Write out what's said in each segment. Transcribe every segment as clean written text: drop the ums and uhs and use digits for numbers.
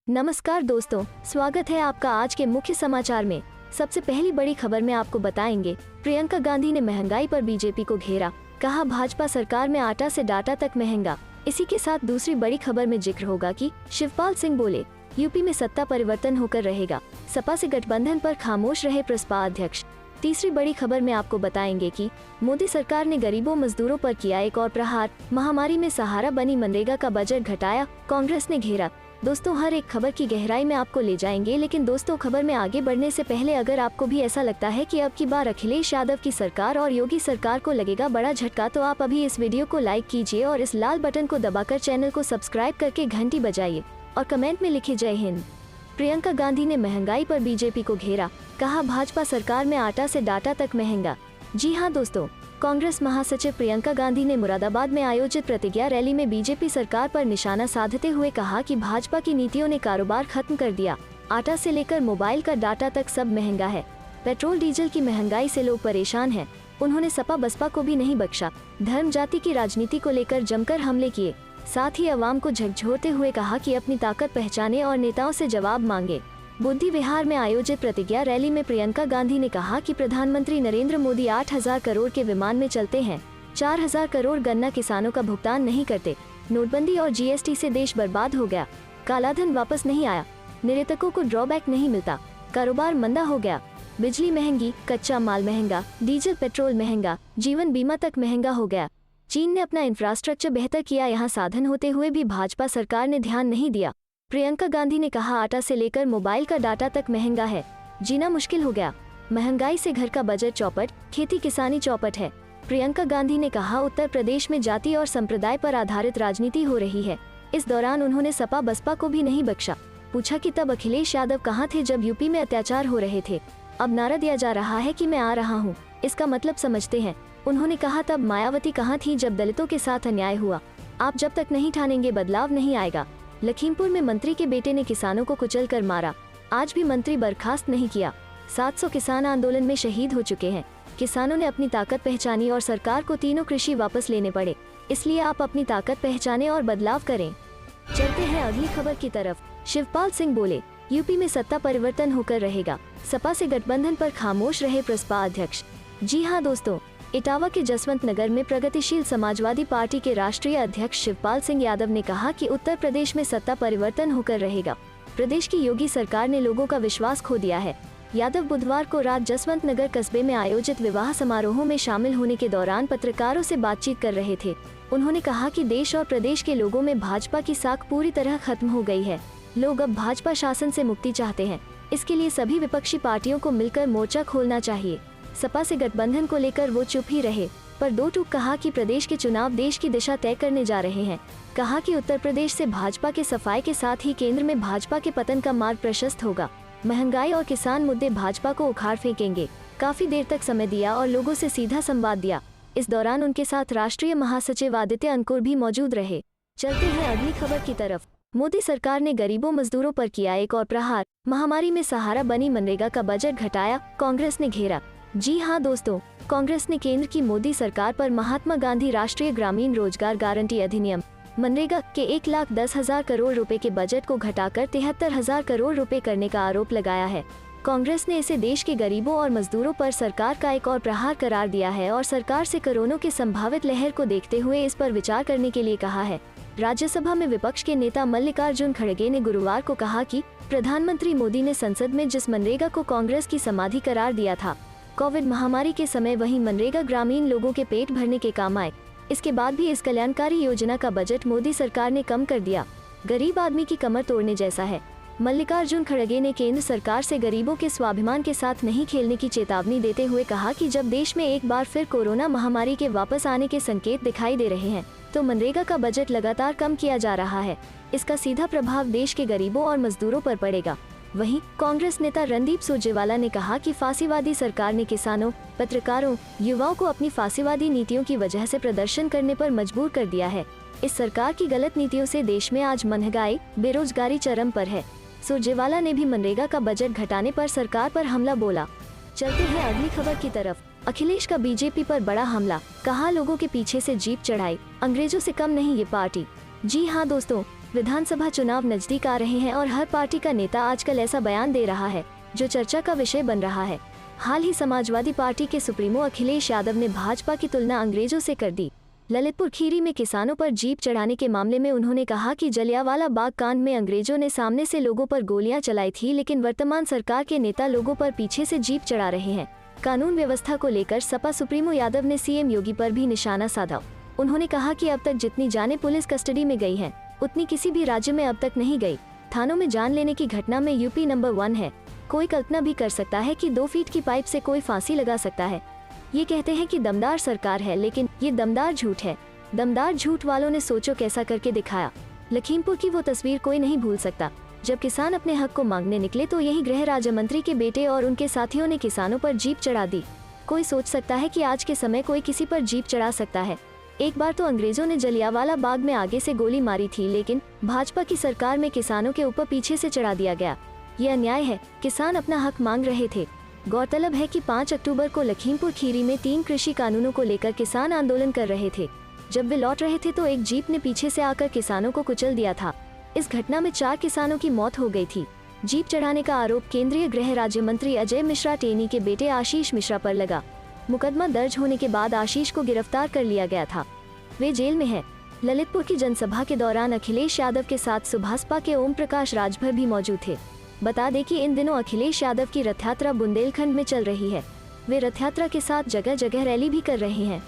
नमस्कार दोस्तों, स्वागत है आपका आज के मुख्य समाचार में। सबसे पहली बड़ी खबर में आपको बताएंगे, प्रियंका गांधी ने महंगाई पर बीजेपी को घेरा, कहा भाजपा सरकार में आटा से डाटा तक महंगा। इसी के साथ दूसरी बड़ी खबर में जिक्र होगा कि शिवपाल सिंह बोले, यूपी में सत्ता परिवर्तन होकर रहेगा, सपा से गठबंधन पर खामोश रहे प्रसपा अध्यक्ष। तीसरी बड़ी खबर में आपको बताएंगे कि मोदी सरकार ने गरीबों मजदूरों पर किया एक और प्रहार, महामारी में सहारा बनी मनरेगा का बजट घटाया, कांग्रेस ने घेरा। दोस्तों, हर एक खबर की गहराई में आपको ले जाएंगे, लेकिन दोस्तों खबर में आगे बढ़ने से पहले अगर आपको भी ऐसा लगता है कि अब की बार अखिलेश यादव की सरकार और योगी सरकार को लगेगा बड़ा झटका, तो आप अभी इस वीडियो को लाइक कीजिए और इस लाल बटन को दबाकर चैनल को सब्सक्राइब करके घंटी बजाइए और कमेंट में लिखिए जय हिंद। प्रियंका गांधी ने महंगाई पर बीजेपी को घेरा, कहा भाजपा सरकार में आटा से डाटा तक महंगा। जी हाँ दोस्तों, कांग्रेस महासचिव प्रियंका गांधी ने मुरादाबाद में आयोजित प्रतिज्ञा रैली में बीजेपी सरकार पर निशाना साधते हुए कहा कि भाजपा की नीतियों ने कारोबार खत्म कर दिया, आटा से लेकर मोबाइल का डाटा तक सब महंगा है। पेट्रोल डीजल की महंगाई से लोग परेशान हैं। उन्होंने सपा बसपा को भी नहीं बख्शा, धर्म जाति की राजनीति को लेकर जमकर हमले किए, साथ ही अवाम को झकझोरते हुए कहा कि अपनी ताकत पहचाने और नेताओं से जवाब मांगे। बुद्धि विहार में आयोजित प्रतिज्ञा रैली में प्रियंका गांधी ने कहा कि प्रधानमंत्री नरेंद्र मोदी 8,000 करोड़ के विमान में चलते हैं, 4,000 करोड़ गन्ना किसानों का भुगतान नहीं करते, नोटबंदी और जीएसटी से देश बर्बाद हो गया, कालाधन वापस नहीं आया, निवेशकों को ड्रॉबैक नहीं मिलता, कारोबार मंदा हो गया, बिजली महंगी, कच्चा माल महंगा, डीजल पेट्रोल महंगा, जीवन बीमा तक महंगा हो गया। चीन ने अपना इंफ्रास्ट्रक्चर बेहतर किया, यहाँ साधन होते हुए भी भाजपा सरकार ने ध्यान नहीं दिया। प्रियंका गांधी ने कहा आटा से लेकर मोबाइल का डाटा तक महंगा है, जीना मुश्किल हो गया, महंगाई से घर का बजट चौपट, खेती किसानी चौपट है। प्रियंका गांधी ने कहा उत्तर प्रदेश में जाति और संप्रदाय पर आधारित राजनीति हो रही है। इस दौरान उन्होंने सपा बसपा को भी नहीं बख्शा, पूछा कि तब अखिलेश यादव कहाँ थे जब यूपी में अत्याचार हो रहे थे। अब नारा दिया जा रहा है कि मैं आ रहा हूँ, इसका मतलब समझते हैं। उन्होंने कहा तब मायावती कहाँ थी जब दलितों के साथ अन्याय हुआ। आप जब तक नहीं ठानेंगे बदलाव नहीं आएगा। लखीमपुर में मंत्री के बेटे ने किसानों को कुचल कर मारा, आज भी मंत्री बर्खास्त नहीं किया। 700 किसान आंदोलन में शहीद हो चुके हैं। किसानों ने अपनी ताकत पहचानी और सरकार को तीनों कृषि वापस लेने पड़े, इसलिए आप अपनी ताकत पहचाने और बदलाव करें। चलते हैं अगली खबर की तरफ। शिवपाल सिंह बोले, यूपी में सत्ता परिवर्तन होकर रहेगा, सपा से गठबंधन पर खामोश रहे प्रसपा अध्यक्ष। जी हाँ दोस्तों, इटावा के जसवंत नगर में प्रगतिशील समाजवादी पार्टी के राष्ट्रीय अध्यक्ष शिवपाल सिंह यादव ने कहा कि उत्तर प्रदेश में सत्ता परिवर्तन होकर रहेगा। प्रदेश की योगी सरकार ने लोगों का विश्वास खो दिया है। यादव बुधवार को रात जसवंत नगर कस्बे में आयोजित विवाह समारोहों में शामिल होने के दौरान पत्रकारों से बातचीत कर रहे थे। उन्होंने कहा कि देश और प्रदेश के लोगों में भाजपा की साख पूरी तरह खत्म हो गई है। लोग अब भाजपा शासन से मुक्ति चाहते हैं। इसके लिए सभी विपक्षी पार्टियों को मिलकर मोर्चा खोलना चाहिए। सपा से गठबंधन को लेकर वो चुप ही रहे, पर दो टूक कहा कि प्रदेश के चुनाव देश की दिशा तय करने जा रहे हैं। कहा कि उत्तर प्रदेश से भाजपा के सफाई के साथ ही केंद्र में भाजपा के पतन का मार्ग प्रशस्त होगा। महंगाई और किसान मुद्दे भाजपा को उखाड़ फेंकेंगे। काफी देर तक समय दिया और लोगों से सीधा संवाद दिया। इस दौरान उनके साथ राष्ट्रीय महासचिव आदित्य अंकुर भी मौजूद रहे। चलते हैं अगली खबर की तरफ। मोदी सरकार ने गरीबों मजदूरों पर किया एक और प्रहार, महामारी में सहारा बनी मनरेगा का बजट घटाया, कांग्रेस ने घेरा। जी हाँ दोस्तों, कांग्रेस ने केंद्र की मोदी सरकार पर महात्मा गांधी राष्ट्रीय ग्रामीण रोजगार गारंटी अधिनियम मनरेगा के 1,10,000 करोड़ रुपए के बजट को घटाकर 73,000 करोड़ रुपए करने का आरोप लगाया है। कांग्रेस ने इसे देश के गरीबों और मजदूरों पर सरकार का एक और प्रहार करार दिया है और सरकार से कोरोना के संभावित लहर को देखते हुए इस पर विचार करने के लिए कहा है। राज्यसभा में विपक्ष के नेता मल्लिकार्जुन खड़गे ने गुरुवार को कहा कि प्रधानमंत्री मोदी ने संसद में जिस मनरेगा को कांग्रेस की समाधि करार दिया था, कोविड महामारी के समय वही मनरेगा ग्रामीण लोगों के पेट भरने के काम आए। इसके बाद भी इस कल्याणकारी योजना का बजट मोदी सरकार ने कम कर दिया, गरीब आदमी की कमर तोड़ने जैसा है। मल्लिकार्जुन खड़गे ने केंद्र सरकार से गरीबों के स्वाभिमान के साथ नहीं खेलने की चेतावनी देते हुए कहा कि जब देश में एक बार फिर कोरोना महामारी के वापस आने के संकेत दिखाई दे रहे हैं, तो मनरेगा का बजट लगातार कम किया जा रहा है। इसका सीधा प्रभाव देश के गरीबों और मजदूरों पर पड़ेगा। वहीं कांग्रेस नेता रणदीप सुरजेवाला ने कहा कि फांसीवादी सरकार ने किसानों, पत्रकारों, युवाओं को अपनी फांसीवादी नीतियों की वजह से प्रदर्शन करने पर मजबूर कर दिया है। इस सरकार की गलत नीतियों से देश में आज महंगाई, बेरोजगारी चरम पर है। सुरजेवाला ने भी मनरेगा का बजट घटाने पर सरकार पर हमला बोला। चलते हैं अगली खबर की तरफ। अखिलेश का बीजेपी पर बड़ा हमला, कहा लोगों के पीछे से जीप चढ़ाई, अंग्रेजों से कम नहीं ये पार्टी। जी हाँ दोस्तों, विधानसभा चुनाव नजदीक आ रहे हैं और हर पार्टी का नेता आजकल ऐसा बयान दे रहा है जो चर्चा का विषय बन रहा है। हाल ही समाजवादी पार्टी के सुप्रीमो अखिलेश यादव ने भाजपा की तुलना अंग्रेजों से कर दी। ललितपुर खीरी में किसानों पर जीप चढ़ाने के मामले में उन्होंने कहा कि जलियांवाला बाग कांड में अंग्रेजों ने सामने से लोगों पर गोलियां चलाई थी, लेकिन वर्तमान सरकार के नेता लोगों पर पीछे से जीप चढ़ा रहे हैं। कानून व्यवस्था को लेकर सपा सुप्रीमो यादव ने सीएम योगी पर भी निशाना साधा। उन्होंने कहा कि अब तक जितनी जानें पुलिस कस्टडी में गई हैं, उतनी किसी भी राज्य में अब तक नहीं गई। थानों में जान लेने की घटना में यूपी नंबर 1 है। कोई कल्पना भी कर सकता है कि 2 फीट की पाइप से कोई फांसी लगा सकता है। ये कहते हैं कि दमदार सरकार है, लेकिन ये दमदार झूठ है। दमदार झूठ वालों ने सोचो कैसा करके दिखाया। लखीमपुर की वो तस्वीर कोई नहीं भूल सकता। जब किसान अपने हक को मांगने निकले तो यही गृह राज्य मंत्री के बेटे और उनके साथियों ने किसानों पर जीप चढ़ा दी। कोई सोच सकता है कि आज के समय कोई किसी पर जीप चढ़ा सकता है। एक बार तो अंग्रेजों ने जलियांवाला बाग में आगे से गोली मारी थी, लेकिन भाजपा की सरकार में किसानों के ऊपर पीछे से चढ़ा दिया गया। ये अन्याय है। किसान अपना हक मांग रहे थे। गौरतलब है कि 5 अक्टूबर को लखीमपुर खीरी में 3 कृषि कानूनों को लेकर किसान आंदोलन कर रहे थे। जब वे लौट रहे थे तो एक जीप ने पीछे से आकर किसानों को कुचल दिया था। इस घटना में 4 किसानों की मौत हो गई थी। जीप चढ़ाने का आरोप केंद्रीय गृह राज्य मंत्री अजय मिश्रा टेनी के बेटे आशीष मिश्रा पर लगा। मुकदमा दर्ज होने के बाद आशीष को गिरफ्तार कर लिया गया था। वे जेल में है। ललितपुर की जनसभा के दौरान अखिलेश यादव के साथ सुभाषपा के ओम प्रकाश राजभर भी मौजूद थे। बता दें कि इन दिनों अखिलेश यादव की रथ यात्रा बुंदेलखंड में चल रही है। वे रथ यात्रा के साथ जगह जगह रैली भी कर रहे हैं।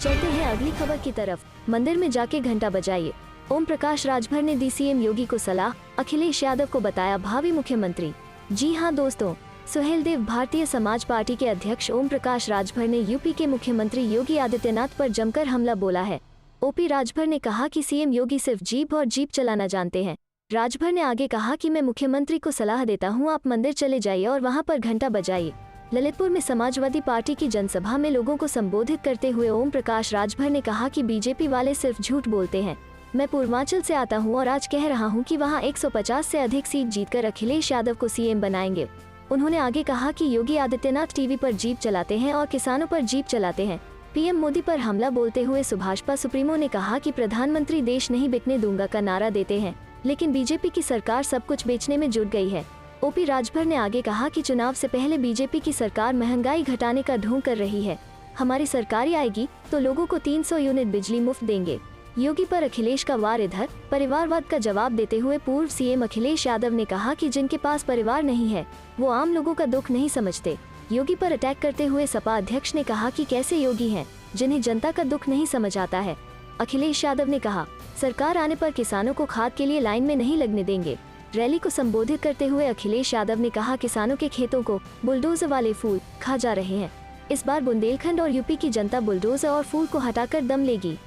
चलते हैं अगली खबर की तरफ। मंदिर में जाके घंटा बजाइए। ओम प्रकाश राजभर ने दी सीएम योगी को सलाह। अखिलेश यादव को बताया भावी मुख्यमंत्री। जी हां दोस्तों, सुहेलदेव भारतीय समाज पार्टी के अध्यक्ष ओम प्रकाश राजभर ने यूपी के मुख्यमंत्री योगी आदित्यनाथ पर जमकर हमला बोला है। ओपी राजभर ने कहा कि सीएम योगी सिर्फ जीप और जीप चलाना जानते हैं। राजभर ने आगे कहा कि मैं मुख्यमंत्री को सलाह देता हूं, आप मंदिर चले जाइए और वहां पर घंटा बजाइए। ललितपुर में समाजवादी पार्टी की जनसभा में लोगों को संबोधित करते हुए ओम प्रकाश राजभर ने कहा कि बीजेपी वाले सिर्फ झूठ बोलते हैं। मैं पूर्वांचल से आता हूं और आज कह रहा हूं कि वहां 150 से अधिक सीट जीतकर अखिलेश यादव को सीएम बनाएंगे। उन्होंने आगे कहा कि योगी आदित्यनाथ टीवी पर जीप चलाते हैं और किसानों पर जीप चलाते हैं। पीएम मोदी पर हमला बोलते हुए सुभाषपा सुप्रीमो ने कहा कि प्रधानमंत्री देश नहीं बिकने दूंगा का नारा देते हैं, लेकिन बीजेपी की सरकार सब कुछ बेचने में जुट गई है। ओपी राजभर ने आगे कहा कि चुनाव से पहले बीजेपी की सरकार महंगाई घटाने का ढोंग कर रही है। हमारी सरकार आएगी तो लोगों को 300 यूनिट बिजली मुफ्त देंगे। योगी पर अखिलेश का वार इधर। परिवारवाद का जवाब देते हुए पूर्व सीएम अखिलेश यादव ने कहा कि जिनके पास परिवार नहीं है वो आम लोगों का दुख नहीं समझते। योगी पर अटैक करते हुए सपा अध्यक्ष ने कहा कि कैसे योगी हैं जिन्हें जनता का दुख नहीं समझ आता है। अखिलेश यादव ने कहा, सरकार आने पर किसानों को खाद के लिए लाइन में नहीं लगने देंगे। रैली को संबोधित करते हुए अखिलेश यादव ने कहा, किसानों के खेतों को बुलडोजर वाले फूल खा जा रहे हैं। इस बार बुंदेलखंड और यूपी की जनता बुलडोजर और फूल को हटाकर दम लेगी।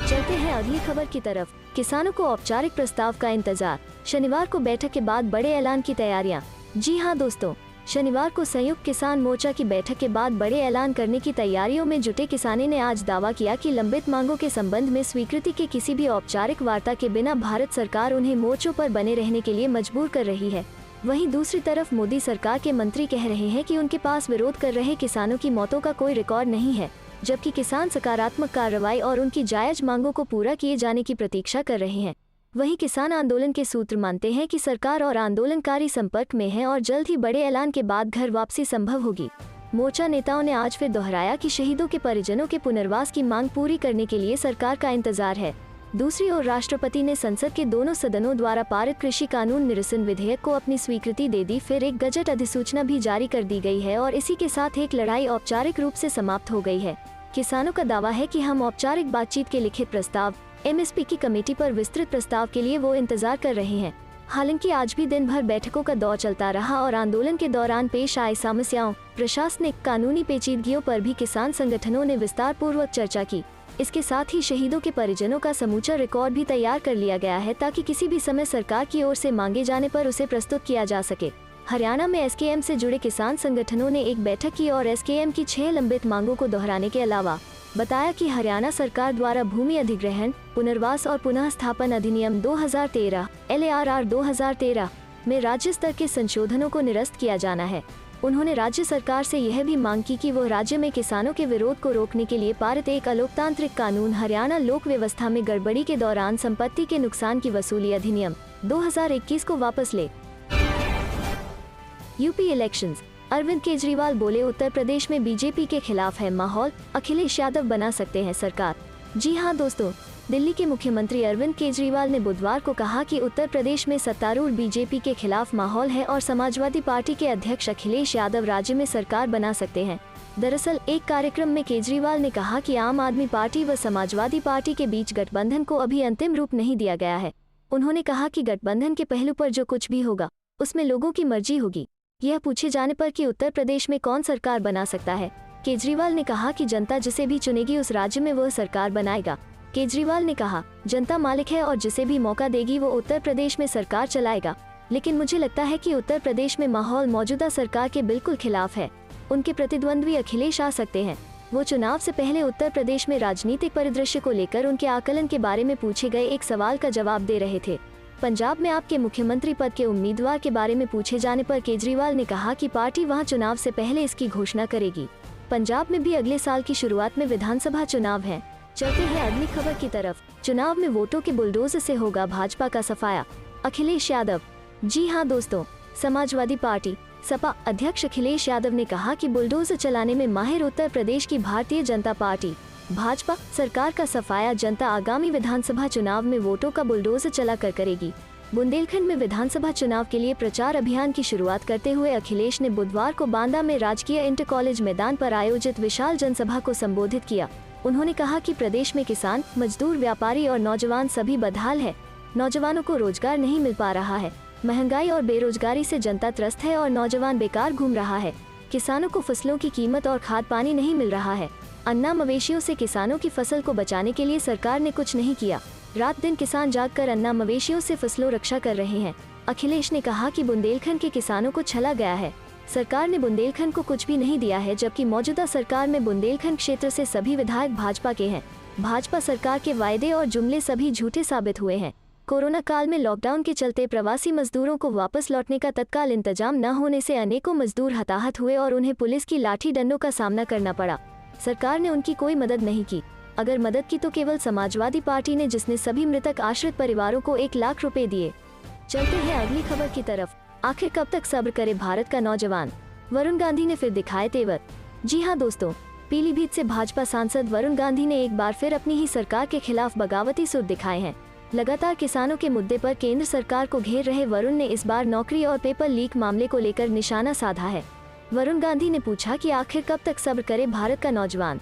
चलते हैं अगली खबर की तरफ। किसानों को औपचारिक प्रस्ताव का इंतजार। शनिवार को बैठक के बाद बड़े ऐलान की तैयारियां। जी हां दोस्तों, शनिवार को संयुक्त किसान मोर्चा की बैठक के बाद बड़े ऐलान करने की तैयारियों में जुटे किसानों ने आज दावा किया कि लंबित मांगों के संबंध में स्वीकृति के किसी भी औपचारिक वार्ता के बिना भारत सरकार उन्हें मोर्चों पर बने रहने के लिए मजबूर कर रही है। वहीं दूसरी तरफ मोदी सरकार के मंत्री कह रहे हैं कि उनके पास विरोध कर रहे किसानों की मौतों का कोई रिकॉर्ड नहीं है, जबकि किसान सकारात्मक कार्रवाई और उनकी जायज मांगों को पूरा किए जाने की प्रतीक्षा कर रहे हैं। वहीं किसान आंदोलन के सूत्र मानते हैं कि सरकार और आंदोलनकारी संपर्क में है और जल्द ही बड़े ऐलान के बाद घर वापसी संभव होगी। मोर्चा नेताओं ने आज फिर दोहराया कि शहीदों के परिजनों के पुनर्वास की मांग पूरी करने के लिए सरकार का इंतजार है। दूसरी ओर राष्ट्रपति ने संसद के दोनों सदनों द्वारा पारित कृषि कानून निरसन विधेयक को अपनी स्वीकृति दे दी। फिर एक गजट अधिसूचना भी जारी कर दी गई है और इसी के साथ एक लड़ाई औपचारिक रूप से समाप्त हो गई है। किसानों का दावा है कि हम औपचारिक बातचीत के लिखित प्रस्ताव एमएसपी की कमेटी पर विस्तृत प्रस्ताव के लिए वो इंतजार कर रहे हैं। हालांकि आज भी दिन भर बैठकों का दौर चलता रहा और आंदोलन के दौरान पेश आए समस्याओं, प्रशासनिक, कानूनी पेचीदगियों पर भी किसान संगठनों ने विस्तार पूर्वक चर्चा की। इसके साथ ही शहीदों के परिजनों का समूचा रिकॉर्ड भी तैयार कर लिया गया है ताकि किसी भी समय सरकार की ओर से मांगे जाने पर उसे प्रस्तुत किया जा सके। हरियाणा में एसकेएम से जुड़े किसान संगठनों ने एक बैठक की और एसकेएम की 6 लंबित मांगों को दोहराने के अलावा बताया कि हरियाणा सरकार द्वारा भूमि अधिग्रहण, पुनर्वास और पुनः स्थापन अधिनियम 2013 LARR 2013 में राज्य स्तर के संशोधनों को निरस्त किया जाना है। उन्होंने राज्य सरकार से यह भी मांग की कि वो राज्य में किसानों के विरोध को रोकने के लिए पारित एक अलोकतांत्रिक कानून हरियाणा लोक व्यवस्था में गड़बड़ी के दौरान संपत्ति के नुकसान की वसूली अधिनियम 2021 को वापस ले। यूपी इलेक्शंस, अरविंद केजरीवाल बोले उत्तर प्रदेश में बीजेपी के खिलाफ है माहौल, अखिलेश यादव बना सकते हैं सरकार। जी हां दोस्तों, दिल्ली के मुख्यमंत्री अरविंद केजरीवाल ने बुधवार को कहा कि उत्तर प्रदेश में सत्तारूढ़ बीजेपी के खिलाफ माहौल है और समाजवादी पार्टी के अध्यक्ष अखिलेश यादव राज्य में सरकार बना सकते हैं। दरअसल एक कार्यक्रम में केजरीवाल ने कहा कि आम आदमी पार्टी व समाजवादी पार्टी के बीच गठबंधन को अभी अंतिम रूप नहीं दिया गया है। उन्होंने कहा कि गठबंधन के पहलू पर जो कुछ भी होगा उसमें लोगों की मर्जी होगी। यह पूछे जाने पर कि उत्तर प्रदेश में कौन सरकार बना सकता है, केजरीवाल ने कहा कि जनता जिसे भी चुनेगी उस राज्य में वह सरकार बनाएगा। केजरीवाल ने कहा, जनता मालिक है और जिसे भी मौका देगी वो उत्तर प्रदेश में सरकार चलाएगा, लेकिन मुझे लगता है कि उत्तर प्रदेश में माहौल मौजूदा सरकार के बिल्कुल खिलाफ है। उनके प्रतिद्वंद्वी अखिलेश आ सकते हैं। वो चुनाव से पहले उत्तर प्रदेश में राजनीतिक परिदृश्य को लेकर उनके आकलन के बारे में पूछे गए एक सवाल का जवाब दे रहे थे। पंजाब में आपके मुख्यमंत्री पद के उम्मीदवार के बारे में पूछे जाने पर केजरीवाल ने कहा कि पार्टी वहां चुनाव से पहले इसकी घोषणा करेगी। पंजाब में भी अगले साल की शुरुआत में विधानसभा चुनाव है। चलते हैं अगली खबर की तरफ। चुनाव में वोटों के बुलडोजर से होगा भाजपा का सफाया, अखिलेश यादव। जी हां दोस्तों, समाजवादी पार्टी सपा अध्यक्ष अखिलेश यादव ने कहा कि बुलडोजर चलाने में माहिर उत्तर प्रदेश की भारतीय जनता पार्टी भाजपा सरकार का सफाया जनता आगामी विधानसभा चुनाव में वोटों का बुलडोजर चलाकर करेगी। बुंदेलखंड में विधानसभा चुनाव के लिए प्रचार अभियान की शुरुआत करते हुए अखिलेश ने बुधवार को बांदा में राजकीय इंटर कॉलेज मैदान पर आयोजित विशाल जनसभा को संबोधित किया। उन्होंने कहा कि प्रदेश में किसान, मजदूर, व्यापारी और नौजवान सभी बदहाल है। नौजवानों को रोजगार नहीं मिल पा रहा है। महंगाई और बेरोजगारी से जनता त्रस्त है और नौजवान बेकार घूम रहा है। किसानों को फसलों की कीमत और खाद पानी नहीं मिल रहा है। अन्ना मवेशियों से किसानों की फसल को बचाने के लिए सरकार ने कुछ नहीं किया। रात दिन किसान जागकर अन्ना मवेशियों से फसलों रक्षा कर रहे हैं। अखिलेश ने कहा कि बुंदेलखंड के किसानों को छला गया है। सरकार ने बुंदेलखंड को कुछ भी नहीं दिया है, जबकि मौजूदा सरकार में बुंदेलखंड क्षेत्र से सभी विधायक भाजपा के हैं। भाजपा सरकार के वायदे और जुमले सभी झूठे साबित हुए हैं। कोरोना काल में लॉकडाउन के चलते प्रवासी मजदूरों को वापस लौटने का तत्काल इंतजाम न होने से अनेकों मजदूर हताहत हुए और उन्हें पुलिस की लाठी डंडों का सामना करना पड़ा। सरकार ने उनकी कोई मदद नहीं की। अगर मदद की तो केवल समाजवादी पार्टी ने, जिसने सभी मृतक आश्रित परिवारों को 1 लाख रुपए दिए। चलते हैं अगली खबर की तरफ। आखिर कब तक सब्र करे भारत का नौजवान, वरुण गांधी ने फिर दिखाए तेवर। जी हां दोस्तों, पीलीभीत से भाजपा सांसद वरुण गांधी ने एक बार फिर अपनी ही सरकार के खिलाफ बगावती सुर दिखाए हैं। लगातार किसानों के मुद्दे पर केंद्र सरकार को घेर रहे वरुण ने इस बार नौकरी और पेपर लीक मामले को लेकर निशाना साधा है। वरुण गांधी ने पूछा कि आखिर कब तक सब्र करे भारत का नौजवान।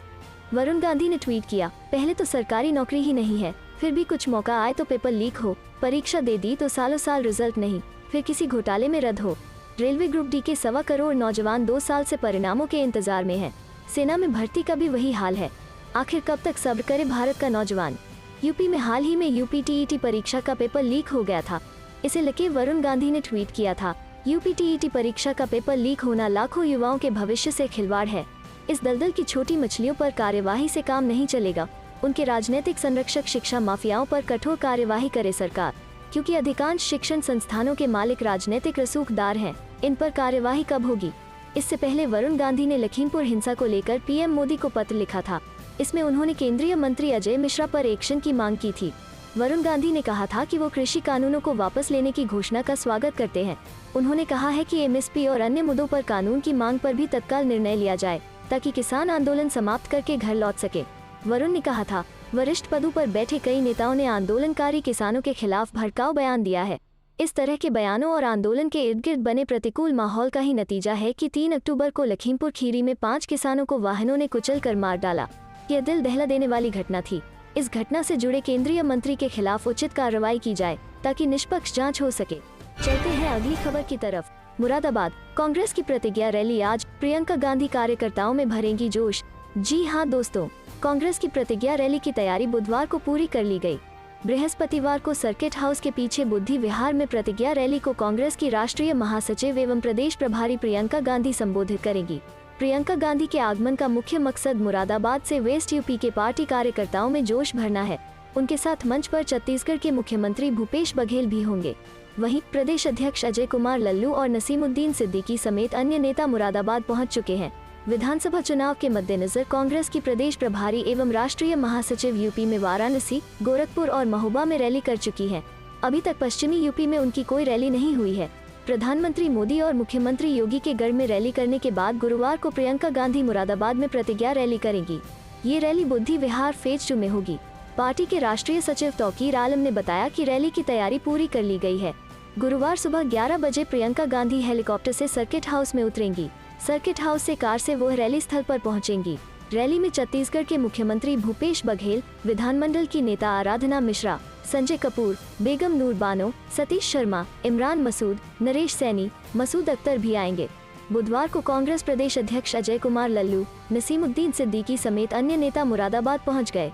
वरुण गांधी ने ट्वीट किया, पहले तो सरकारी नौकरी ही नहीं है, फिर भी कुछ मौका आए तो पेपर लीक हो, परीक्षा दे दी तो सालों साल रिजल्ट नहीं, फिर किसी घोटाले में रद्द हो। रेलवे ग्रुप डी के 1.25 करोड़ नौजवान 2 साल से परिणामों के इंतजार में हैं। सेना में भर्ती का भी वही हाल है। आखिर कब तक सब्र करे भारत का नौजवान। यूपी में हाल ही में यूपीटीईटी परीक्षा का पेपर लीक हो गया था। इसे लेकर वरुण गांधी ने ट्वीट किया था, यूपीटीईटी परीक्षा का पेपर लीक होना लाखों युवाओं के भविष्य से खिलवाड़ है। इस दलदल की छोटी मछलियों पर कार्यवाही से काम नहीं चलेगा। उनके राजनीतिक संरक्षक शिक्षा माफियाओं पर कठोर कार्यवाही करे सरकार, क्योंकि अधिकांश शिक्षण संस्थानों के मालिक राजनीतिक रसूखदार हैं। इन पर कार्यवाही कब होगी। इससे पहले वरुण गांधी ने लखीमपुर हिंसा को लेकर पीएम मोदी को पत्र लिखा था। इसमें उन्होंने केंद्रीय मंत्री अजय मिश्रा पर एक्शन की मांग की थी। वरुण गांधी ने कहा था कि वो कृषि कानूनों को वापस लेने की घोषणा का स्वागत करते हैं। उन्होंने कहा है कि एमएसपी और अन्य मुद्दों पर कानून की मांग पर भी तत्काल निर्णय लिया जाए, ताकि किसान आंदोलन समाप्त करके घर लौट सके। वरुण ने कहा था, वरिष्ठ पदों पर बैठे कई नेताओं ने आंदोलनकारी किसानों के खिलाफ भड़काऊ बयान दिया है। इस तरह के बयानों और आंदोलन के इर्द गिर्द बने प्रतिकूल माहौल का ही नतीजा है कि 3 अक्टूबर को लखीमपुर खीरी में 5 किसानों को वाहनों ने कुचल कर मार डाला। यह दिल दहला देने वाली घटना थी। इस घटना से जुड़े केंद्रीय मंत्री के खिलाफ उचित कार्रवाई की जाए, ताकि निष्पक्ष जांच हो सके। चलते हैं अगली खबर की तरफ। मुरादाबाद, कांग्रेस की प्रतिज्ञा रैली आज, प्रियंका गांधी कार्यकर्ताओं में भरेंगी जोश। जी हां दोस्तों, कांग्रेस की प्रतिज्ञा रैली की तैयारी बुधवार को पूरी कर ली गई। बृहस्पतिवार को सर्किट हाउस के पीछे बुद्धि विहार में प्रतिज्ञा रैली को कांग्रेस की राष्ट्रीय महासचिव एवं प्रदेश प्रभारी प्रियंका गांधी संबोधित करेंगी। प्रियंका गांधी के आगमन का मुख्य मकसद मुरादाबाद से वेस्ट यूपी के पार्टी कार्यकर्ताओं में जोश भरना है। उनके साथ मंच पर छत्तीसगढ़ के मुख्यमंत्री भूपेश बघेल भी होंगे। वहीं प्रदेश अध्यक्ष अजय कुमार लल्लू और नसीमुद्दीन सिद्दीकी समेत अन्य नेता मुरादाबाद पहुंच चुके हैं। विधानसभा चुनाव के मद्देनजर कांग्रेस की प्रदेश प्रभारी एवं राष्ट्रीय महासचिव यूपी में वाराणसी, गोरखपुर और महोबा में रैली कर चुकी है। अभी तक पश्चिमी यूपी में उनकी कोई रैली नहीं हुई है। प्रधानमंत्री मोदी और मुख्यमंत्री योगी के गढ़ में रैली करने के बाद गुरुवार को प्रियंका गांधी मुरादाबाद में प्रतिज्ञा रैली करेंगी। ये रैली बुद्धि विहार फेज 2 में होगी। पार्टी के राष्ट्रीय सचिव तौकीर आलम ने बताया कि रैली की तैयारी पूरी कर ली गई है। गुरुवार सुबह 11 बजे प्रियंका गांधी हेलीकॉप्टर से सर्किट हाउस में उतरेंगी। सर्किट हाउस से कार से वो रैली स्थल पर पहुंचेंगी। रैली में छत्तीसगढ़ के मुख्यमंत्री भूपेश बघेल, विधानमंडल की नेता आराधना मिश्रा, संजय कपूर, बेगम नूर बानो, सतीश शर्मा, इमरान मसूद, नरेश सैनी, मसूद अख्तर भी आएंगे। बुधवार को कांग्रेस प्रदेश अध्यक्ष अजय कुमार लल्लू, नसीमुद्दीन सिद्दीकी समेत अन्य नेता मुरादाबाद पहुंच गए।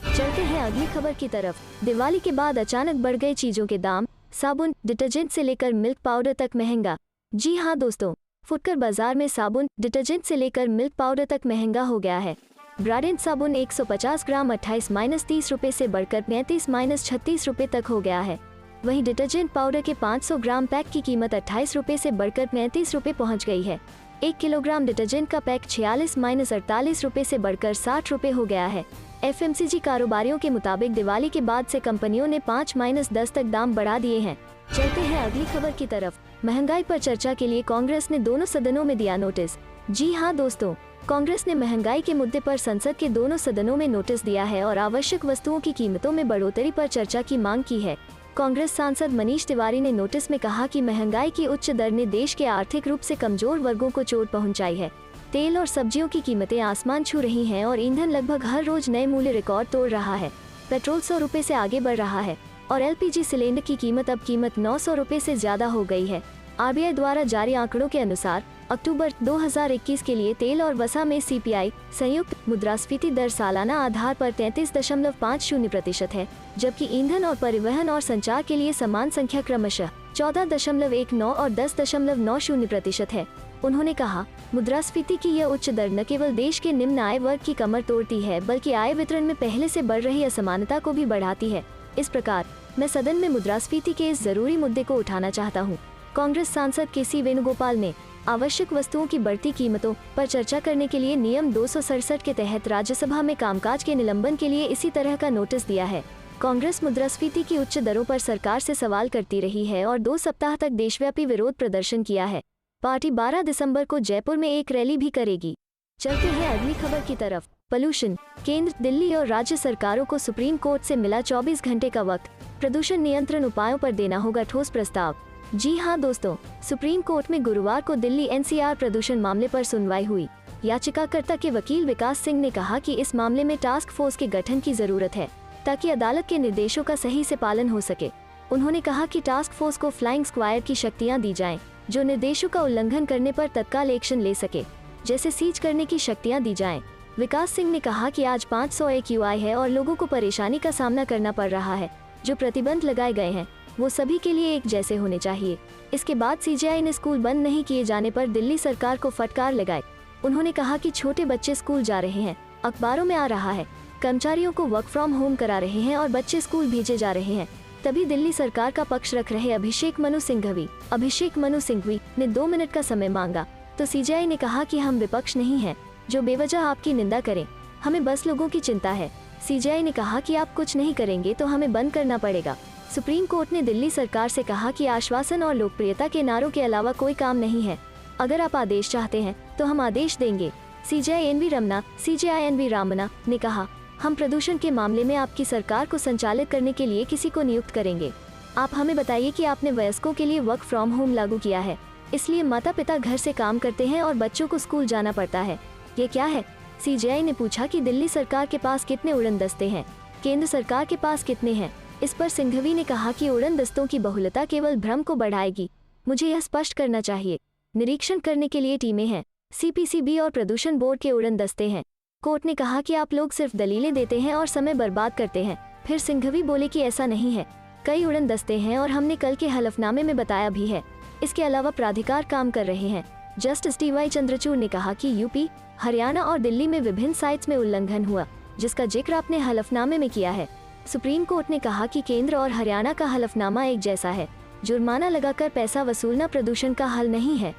चलते हैं अगली खबर की तरफ। दिवाली के बाद अचानक बढ़ गए चीजों के दाम। साबुन, डिटर्जेंट से लेकर मिल्क पाउडर तक महंगा। जी हाँ दोस्तों, फुटकर बाजार में साबुन, डिटर्जेंट से लेकर मिल्क पाउडर तक महंगा हो गया है। ब्राडेंट साबुन 150 ग्राम 28-30 रुपए से बढ़कर 35-36 रुपए तक हो गया है। वहीं डिटर्जेंट पाउडर के 500 ग्राम पैक की कीमत 28 रुपए से बढ़कर 35 रुपए पहुंच गई है। 1 किलोग्राम डिटर्जेंट का पैक 46-48 रुपए से बढ़कर 60 रुपए हो गया है। FMCG कारोबारियों के मुताबिक दिवाली के बाद से कंपनियों ने 5-10 तक दाम बढ़ा दिए हैं। चलते हैं अगली खबर की तरफ। महंगाई पर चर्चा के लिए कांग्रेस ने दोनों सदनों में दिया नोटिस। जी हाँ दोस्तों, कांग्रेस ने महंगाई के मुद्दे पर संसद के दोनों सदनों में नोटिस दिया है और आवश्यक वस्तुओं की कीमतों में बढ़ोतरी पर चर्चा की मांग की है। कांग्रेस सांसद मनीष तिवारी ने नोटिस में कहा कि महंगाई की उच्च दर ने देश के आर्थिक रूप से कमजोर वर्गों को चोट पहुंचाई है। तेल और सब्जियों की कीमतें आसमान छू रही हैं और ईंधन लगभग हर रोज नए मूल्य रिकॉर्ड तोड़ रहा है। पेट्रोल 100 रुपए से आगे बढ़ रहा है और LPG सिलेंडर की कीमत 900 रुपए से ज्यादा हो गई है। RBI द्वारा जारी आंकड़ों के अनुसार अक्टूबर 2021 के लिए तेल और वसा में CPI संयुक्त मुद्रास्फीति दर सालाना आधार पर 33.50% है, जबकि ईंधन और परिवहन और संचार के लिए समान संख्या क्रमशः 14.19 और 10.90% है। उन्होंने कहा, मुद्रास्फीति की यह उच्च दर न केवल देश के निम्न आय वर्ग की कमर तोड़ती है, बल्कि आय वितरण में पहले से बढ़ रही असमानता को भी बढ़ाती है। इस प्रकार मैं सदन में मुद्रास्फीति के इस जरूरी मुद्दे को उठाना चाहता हूँ। कांग्रेस सांसद KC वेणुगोपाल ने आवश्यक वस्तुओं की बढ़ती कीमतों पर चर्चा करने के लिए नियम 267 के तहत राज्यसभा में कामकाज के निलंबन के लिए इसी तरह का नोटिस दिया है। कांग्रेस मुद्रास्फीति की उच्च दरों पर सरकार से सवाल करती रही है और 2 सप्ताह तक देशव्यापी विरोध प्रदर्शन किया है। पार्टी 12 दिसंबर को जयपुर में एक रैली भी करेगी। चलते हैं अगली खबर की तरफ। पोल्यूशन, केंद्र, दिल्ली और राज्य सरकारों को सुप्रीम कोर्ट से मिला 24 घंटे का वक्त। प्रदूषण नियंत्रण उपायों पर देना होगा ठोस प्रस्ताव। जी हाँ दोस्तों, सुप्रीम कोर्ट में गुरुवार को दिल्ली NCR प्रदूषण मामले पर सुनवाई हुई। याचिकाकर्ता के वकील विकास सिंह ने कहा कि इस मामले में टास्क फोर्स के गठन की जरूरत है ताकि अदालत के निर्देशों का सही से पालन हो सके। उन्होंने कहा कि टास्क फोर्स को फ्लाइंग स्क्वायर की शक्तियां दी जाएं, जो निर्देशों का उल्लंघन करने पर तत्काल एक्शन ले सके, जैसे सीज करने की शक्तियां दी जाएं। विकास सिंह ने कहा कि आज 500 AQI है और लोगों को परेशानी का सामना करना पड़ रहा है। जो प्रतिबंध लगाए गए हैं वो सभी के लिए एक जैसे होने चाहिए। इसके बाद CGI ने स्कूल बंद नहीं किए जाने पर दिल्ली सरकार को फटकार लगाई। उन्होंने कहा कि छोटे बच्चे स्कूल जा रहे हैं, अखबारों में आ रहा है, कर्मचारियों को वर्क फ्रॉम होम करा रहे हैं और बच्चे स्कूल भेजे जा रहे हैं। तभी दिल्ली सरकार का पक्ष रख रहे अभिषेक मनु सिंघवी ने 2 मिनट का समय मांगा तो CGI ने कहा कि हम विपक्ष नहीं हैं जो बेवजह आपकी निंदा करें, हमें बस लोगों की चिंता है। CGI ने कहा कि आप कुछ नहीं करेंगे तो हमें बंद करना पड़ेगा। सुप्रीम कोर्ट ने दिल्ली सरकार से कहा कि आश्वासन और लोकप्रियता के नारों के अलावा कोई काम नहीं है। अगर आप आदेश चाहते हैं तो हम आदेश देंगे। CGI NV रामना ने कहा, हम प्रदूषण के मामले में आपकी सरकार को संचालित करने के लिए किसी को नियुक्त करेंगे। आप हमें बताइए कि आपने वयस्कों के लिए वर्क फ्रॉम होम लागू किया है, इसलिए माता पिता घर से काम करते हैं और बच्चों को स्कूल जाना पड़ता है। ये क्या है? CGI ने पूछा कि दिल्ली सरकार के पास कितने उड़न दस्ते हैं, केंद्र सरकार के पास कितने हैं। इस पर सिंघवी ने कहा कि उड़न दस्तों की बहुलता केवल भ्रम को बढ़ाएगी। मुझे यह स्पष्ट करना चाहिए, निरीक्षण करने के लिए टीमें हैं, CPCB और प्रदूषण बोर्ड के उड़न दस्ते हैं। कोर्ट ने कहा कि आप लोग सिर्फ दलीलें देते हैं और समय बर्बाद करते हैं। फिर सिंघवी बोले कि ऐसा नहीं है, कई उड़न दस्ते हैं और हमने कल के हलफनामे में बताया भी है। इसके अलावा प्राधिकार काम कर रहे हैं। जस्टिस DY चंद्रचूड़ ने कहा कि यूपी, हरियाणा और दिल्ली में विभिन्न साइट्स में उल्लंघन हुआ, जिसका जिक्र आपने हलफनामे में किया है। सुप्रीम कोर्ट ने कहा कि केंद्र और हरियाणा का हलफनामा एक जैसा है, जुर्माना लगाकर पैसा वसूलना प्रदूषण का हल नहीं है।